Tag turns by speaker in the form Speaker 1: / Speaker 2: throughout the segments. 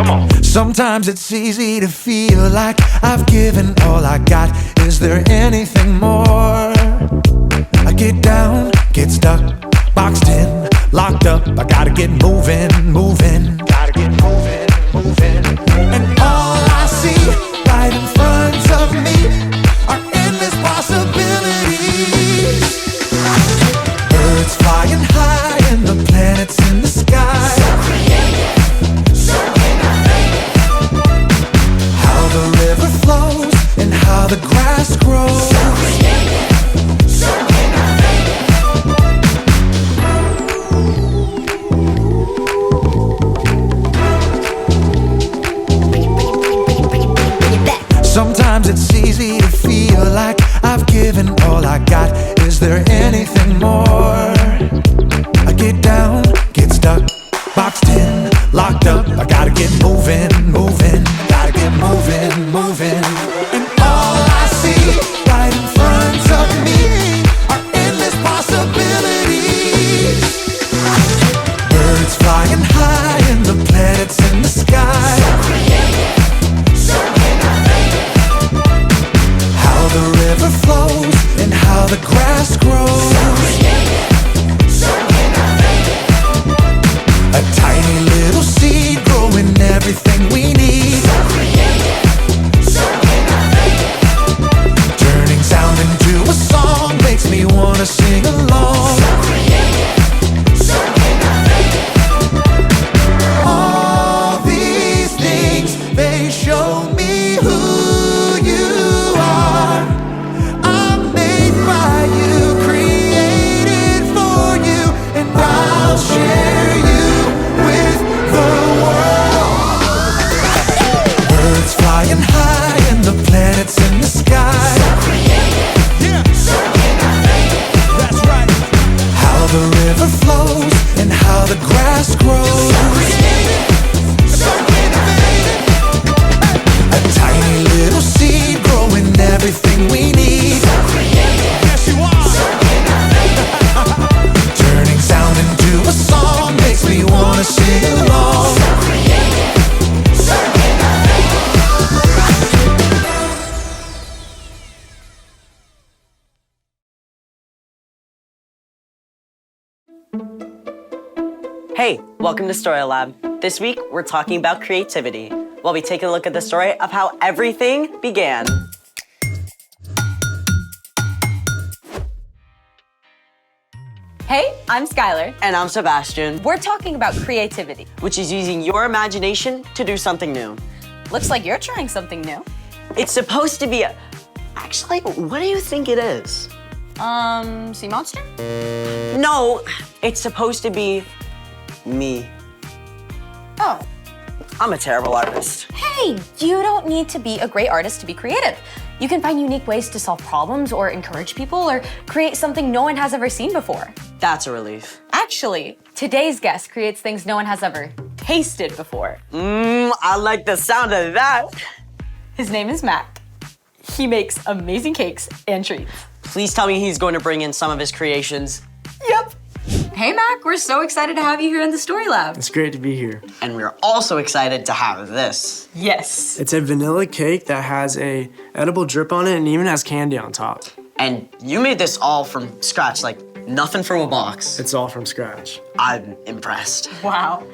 Speaker 1: Come on. Sometimes it's easy to feel like I've given all I got. Is there anything more? I get down, get stuck, boxed in, locked up. I gotta get moving, moving. Gotta get moving, moving. And all I see right in front of me are endless possibilities. Birds flying high and the planets in the sky. So creative, so innovative. How the river flows and how the grass grows. So creative, so innovative. Sometimes it's easy to feel like I've given all I got. Is there anything more? I get down, get stuck, boxed in, locked up. I gotta get moving, moving. Gotta get moving, moving. And all I see right in front of me are endless possibilities. Birds flying high and the planets in the sky. So creative, so innovative. How the river flows and how the grass grows. So creative, so innovative. A tiny little seed growing everything we need. So creative, so innovative. Turning sound into a song makes me wanna sing along. So creative, so innovative. All these things, they show me who you are. I'm made by you, created for you, and I'll share you with the world. Birds flying high and the planets in the sky. So creative, so innovative. That's right. How the river flows and how the grass grows. So creative, so innovative. A tiny little seed growing everything we need. So creative, yes you are. So innovative. Turning sound into a song makes me wanna sing along. So creative, so innovative.
Speaker 2: Hey, welcome to Story Lab. This week, we're talking about creativity. We'll be taking a look at the story of how everything began.
Speaker 3: Hey, I'm Skylar.
Speaker 2: And I'm Sebastian,
Speaker 3: We're talking about creativity.
Speaker 2: which is using your imagination to do something new.
Speaker 3: Looks like you're trying something new.
Speaker 2: It's supposed to be Actually, what do you think it is?
Speaker 3: Sea monster?
Speaker 2: No, it's supposed to be me.
Speaker 3: Oh.
Speaker 2: I'm a terrible artist.
Speaker 3: Hey, you don't need to be a great artist to be creative. You can find unique ways to solve problems or encourage people or create something no one has ever seen before.
Speaker 2: That's a relief.
Speaker 3: Actually, today's guest creates things no one has ever tasted before.
Speaker 2: I like the sound of that.
Speaker 3: His name is Mac. He makes amazing cakes and treats.
Speaker 2: Please tell me he's going to bring in some of his creations.
Speaker 3: Yep. Hey Mac, we're so excited to have you here in the Story Lab.
Speaker 4: It's great to be here.
Speaker 2: And we're also excited to have this.
Speaker 3: Yes.
Speaker 4: It's a vanilla cake that has a edible drip on it and even has candy on top.
Speaker 2: And you made this all from scratch, like nothing from a box.
Speaker 4: It's all from scratch.
Speaker 2: I'm impressed.
Speaker 3: Wow.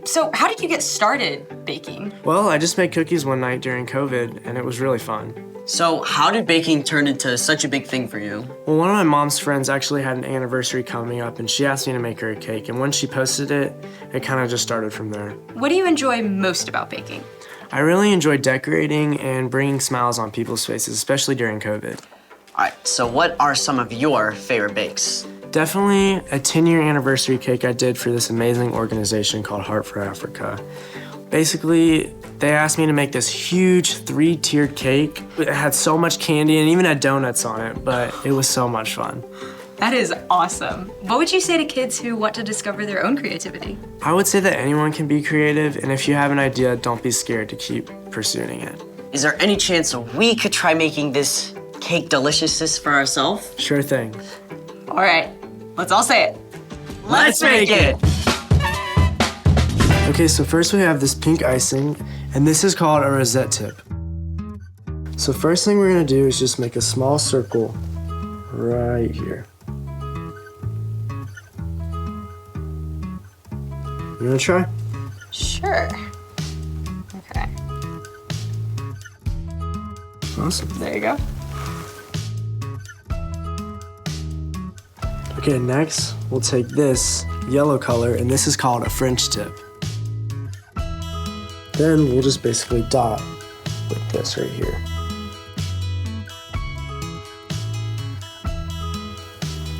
Speaker 3: So how did you get started baking?
Speaker 4: Well, I just made cookies one night during COVID and it was really fun.
Speaker 2: So how did baking turn into such a big thing for you?
Speaker 4: Well, one of my mom's friends actually had an anniversary coming up and she asked me to make her a cake. And when she posted it, it kind of just started from there.
Speaker 3: What do you enjoy most about baking?
Speaker 4: I really enjoy decorating and bringing smiles on people's faces, especially during COVID.
Speaker 2: All right, so what are some of your favorite bakes?
Speaker 4: Definitely a 10-year anniversary cake I did for this amazing organization called Heart for Africa. Basically, they asked me to make this huge 3-tiered cake. It had so much candy and even had donuts on it, but it was so much fun.
Speaker 3: That is awesome. What would you say to kids who want to discover their own creativity?
Speaker 4: I would say that anyone can be creative, and if you have an idea, don't be scared to keep pursuing it.
Speaker 2: Is there any chance we could try making this cake deliciousness for ourselves?
Speaker 4: Sure thing.
Speaker 3: All right, let's all say it.
Speaker 2: Let's make it!
Speaker 4: Okay, so first we have this pink icing, and this is called a rosette tip. So first thing we're gonna do is just make a small circle right here. You wanna try?
Speaker 3: Sure. Okay.
Speaker 4: Awesome.
Speaker 3: There you go.
Speaker 4: Okay, next we'll take this yellow color, and this is called a French tip. Then we'll just basically dot with this right here.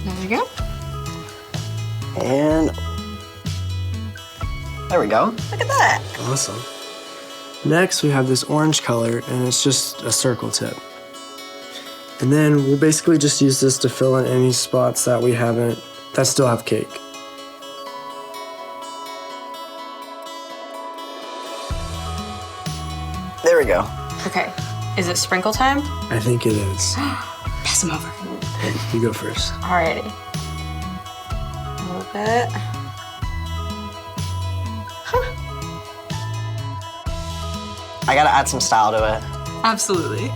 Speaker 3: There you go.
Speaker 2: And there we go.
Speaker 3: Look at that.
Speaker 4: Awesome. Next, we have this orange color, and it's just a circle tip. And then we'll basically just use this to fill in any spots that that still have cake.
Speaker 2: There we go.
Speaker 3: Okay. Is it sprinkle time?
Speaker 4: I think it is.
Speaker 3: Pass them over.
Speaker 4: You go first.
Speaker 3: Alrighty. A little bit.
Speaker 2: I gotta add some style to it.
Speaker 3: Absolutely.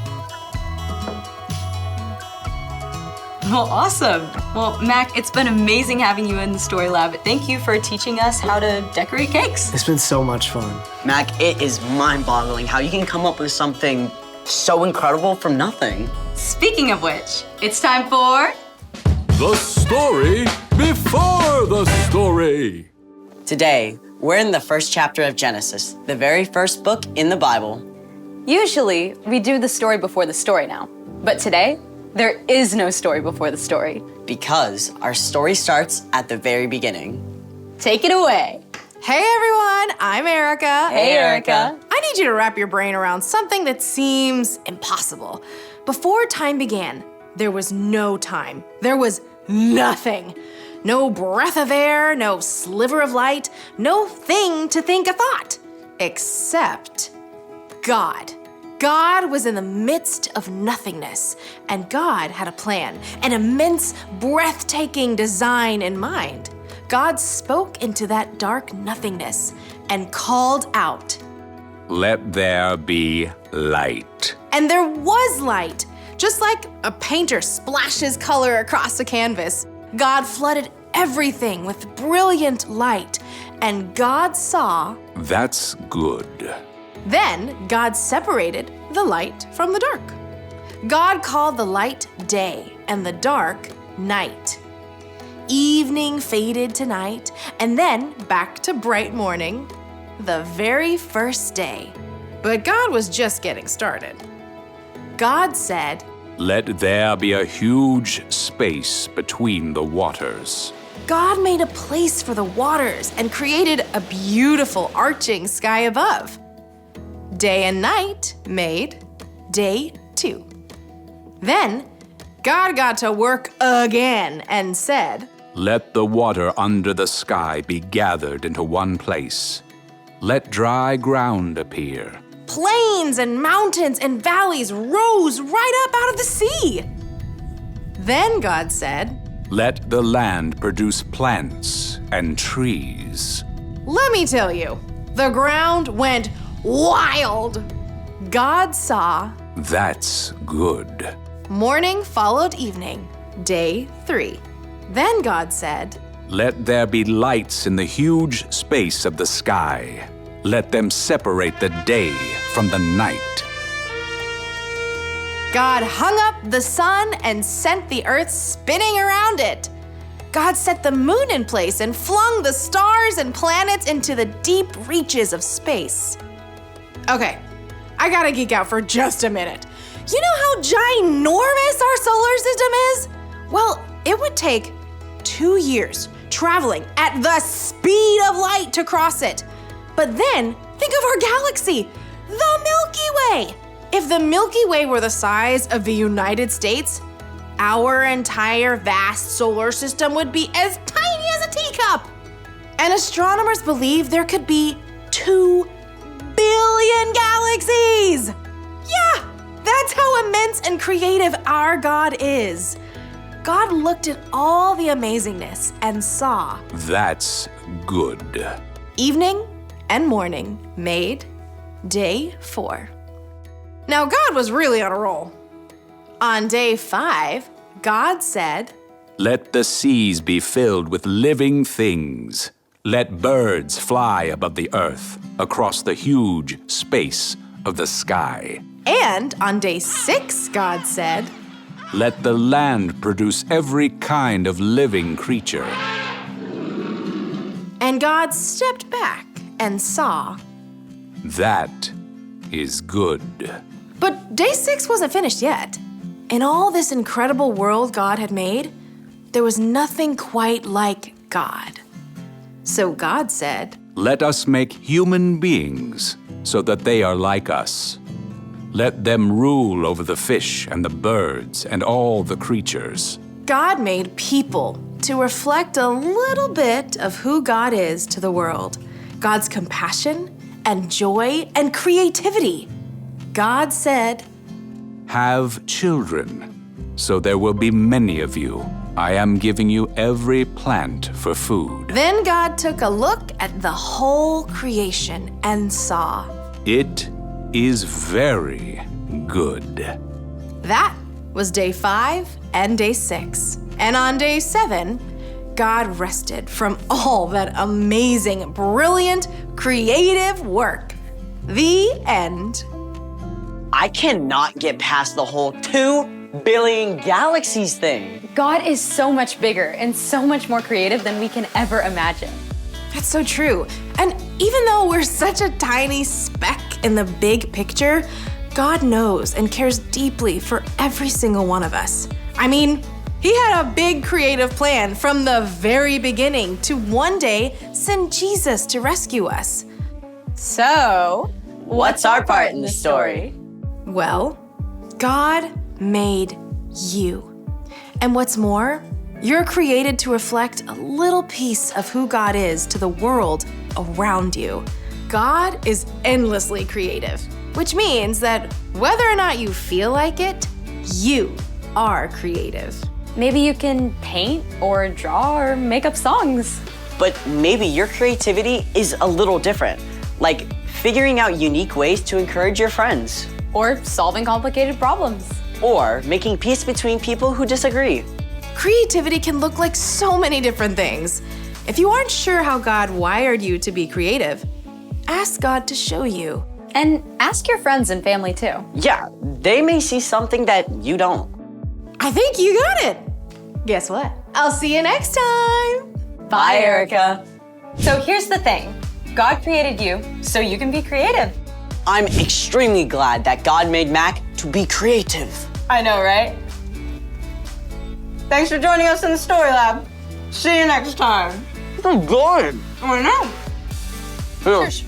Speaker 3: Well, awesome. Well, Mac, it's been amazing having you in the Story Lab. Thank you for teaching us how to decorate cakes.
Speaker 4: It's been so much fun.
Speaker 2: Mac, it is mind-boggling how you can come up with something so incredible from nothing.
Speaker 3: Speaking of which, it's time for...
Speaker 5: The story before the story.
Speaker 2: Today, we're in the first chapter of Genesis, the very first book in the Bible.
Speaker 3: Usually, we do the story before the story now. But today, there is no story before the story.
Speaker 2: Because our story starts at the very beginning.
Speaker 3: Take it away.
Speaker 6: Hey everyone, I'm Erica.
Speaker 3: Hey, Erica.
Speaker 6: I need you to wrap your brain around something that seems impossible. Before time began, there was no time. There was nothing. No breath of air, no sliver of light, no thing to think a thought. Except God. God was in the midst of nothingness, and God had a plan, an immense, breathtaking design in mind. God spoke into that dark nothingness and called out.
Speaker 5: Let there be light.
Speaker 6: And there was light. Just like a painter splashes color across a canvas, God flooded everything with brilliant light, and God saw.
Speaker 5: That's good.
Speaker 6: Then God separated the light from the dark. God called the light day and the dark night. Evening faded to night, and then back to bright morning, the very first day. But God was just getting started. God said,
Speaker 5: Let there be a huge space between the waters.
Speaker 6: God made a place for the waters and created a beautiful arching sky above. Day and night made day 2. Then God got to work again and said,
Speaker 5: Let the water under the sky be gathered into one place. Let dry ground appear.
Speaker 6: Plains and mountains and valleys rose right up out of the sea. Then God said,
Speaker 5: Let the land produce plants and trees.
Speaker 6: Let me tell you, the ground went wild. God saw.
Speaker 5: That's good.
Speaker 6: Morning followed evening, day 3. Then God said,
Speaker 5: Let there be lights in the huge space of the sky. Let them separate the day from the night.
Speaker 6: God hung up the sun and sent the earth spinning around it. God set the moon in place and flung the stars and planets into the deep reaches of space. Okay, I gotta geek out for just a minute. You know how ginormous our solar system is? Well, it would take 2 years traveling at the speed of light to cross it. But then, think of our galaxy, the Milky Way. If the Milky Way were the size of the United States, our entire vast solar system would be as tiny as a teacup. And astronomers believe there could be 2 billion galaxies. Yeah, that's how immense and creative our God is. God looked at all the amazingness and saw.
Speaker 5: That's good.
Speaker 6: Evening and morning made day 4. Now, God was really on a roll. On day 5, God said,
Speaker 5: Let the seas be filled with living things. Let birds fly above the earth, across the huge space of the sky.
Speaker 6: and on day 6, God said,
Speaker 5: Let the land produce every kind of living creature.
Speaker 6: and God stepped back and saw.
Speaker 5: That is good.
Speaker 6: But day 6 wasn't finished yet. In all this incredible world God had made, there was nothing quite like God. So God said,
Speaker 5: Let us make human beings so that they are like us. Let them rule over the fish and the birds and all the creatures.
Speaker 6: God made people to reflect a little bit of who God is to the world. God's compassion and joy and creativity. God said,
Speaker 5: Have children, so there will be many of you. I am giving you every plant for food.
Speaker 6: Then God took a look at the whole creation and saw.
Speaker 5: It is very good.
Speaker 6: That was day 5 and day 6. And on day 7, God rested from all that amazing, brilliant, creative work. The end.
Speaker 2: I cannot get past the whole 2 billion galaxies thing.
Speaker 3: God is so much bigger and so much more creative than we can ever imagine.
Speaker 6: That's so true. And even though we're such a tiny speck in the big picture, God knows and cares deeply for every single one of us. I mean, He had a big creative plan from the very beginning to one day send Jesus to rescue us.
Speaker 3: So,
Speaker 2: What's our part in the story?
Speaker 6: Well, God made you. And what's more, you're created to reflect a little piece of who God is to the world around you. God is endlessly creative, which means that whether or not you feel like it, you are creative.
Speaker 3: Maybe you can paint or draw or make up songs.
Speaker 2: But maybe your creativity is a little different, like figuring out unique ways to encourage your friends,
Speaker 3: Or solving complicated problems.
Speaker 2: or making peace between people who disagree.
Speaker 6: Creativity can look like so many different things. If you aren't sure how God wired you to be creative, ask God to show you.
Speaker 3: And ask your friends and family too.
Speaker 2: Yeah, they may see something that you don't.
Speaker 6: I think you got it. Guess what? I'll see you next time.
Speaker 2: Bye, Erica.
Speaker 3: So here's the thing. God created you so you can be creative.
Speaker 2: I'm extremely glad that God made Mac to be creative.
Speaker 3: I know, right?
Speaker 2: Thanks for joining us in the Story Lab. See you next time. Good. I know.
Speaker 3: Cheers.